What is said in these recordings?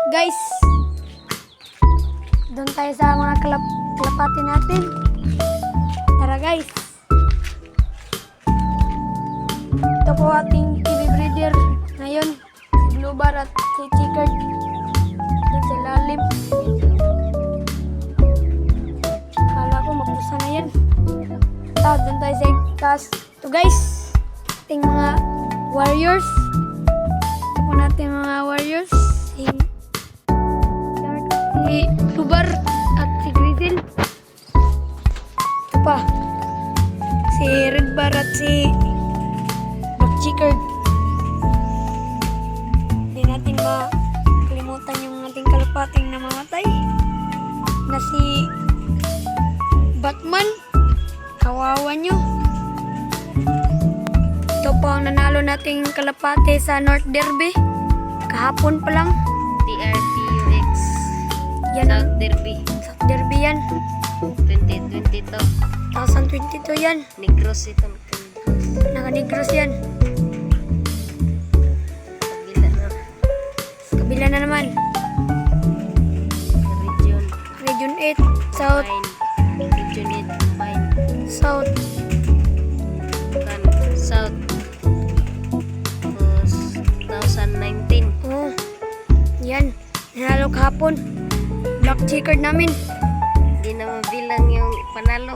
Guys, doon tayo sa mga kalapati natin. Tara guys. Ito po ating TV breeder ngayon. Si Blue Bar at si Chicard. Doon sa lalim. Kala ko mapusa na yan. Tapos doon tayo sa taas. Ito guys, ating mga warriors. Ito po natin mga warriors. Si Blue Bar at si Grizzle. Ito pa. Si Red Bar at si Black Chicard. Hindi natin makalimutan yung ating kalapating namamatay na si Batman. Kawawa nyo. Ito pa ang nanalo nating kalapate sa North Derby. Kahapon pa lang. TRPUX Yan. South Derby South Derby yan. 2022 2022 yan. Negros ito. Naka-Negros yan. Kabila na Kabila na naman. region Region 8. South. Combine. Region 8 Combine South. kan South 2019. Oh. Yan. Nanalo kahapon. Black Chicard namin. Hindi na mabilang yung panalo.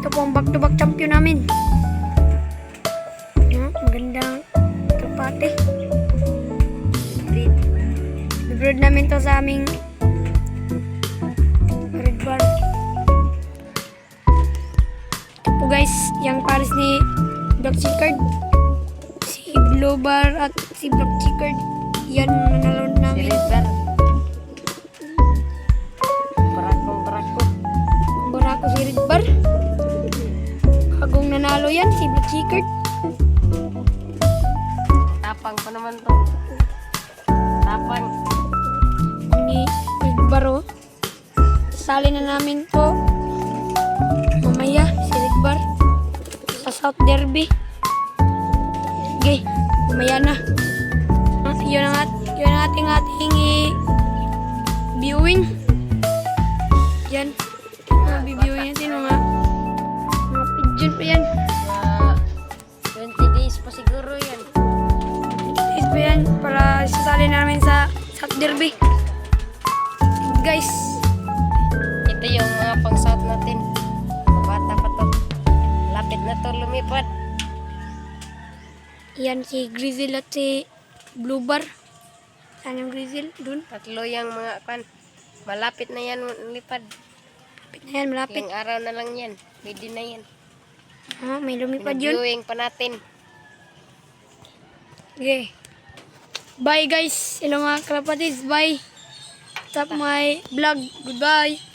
Ito po ang back-to-back champion namin. Magandang kalapate. Breed. Bibrood namin to sa aming Red Bar. Ito po guys, yung pares ni Black Chicard. Si Blue Bar at si Black Chicard. Yan nanalo Si namin. Red Bar. Barako. Kumbara ko si Red Bar. Bagong nanalo yan, si Black Chicard. Tapang pa naman to. Tapang. Ni Red Bar oh. Sali na namin to mamaya si Red Bar sa South Derby. Sige, mamaya na. Yun ang ating viewing. Yan. Viewing natin mga pigeon pa yan. 20 days pa siguro yan. Is pa yan para sasali namin sa South Derby. Guys, Ito yung mga pang-south natin. Bata pa to. Lapit na to lumipad. yan si Grizzle at si Blue Bar. Saan yung Grizzle? Dun. Tatlo yung mga kan. Malapit na yan lumipad. Malapit na yan, malapit. Ilang araw na lang yan. Pwede na yan. May lumipad yun. Viewing pa natin. Okay. Bye guys. Hello mga kalapatids. Bye. Stop my vlog. Goodbye.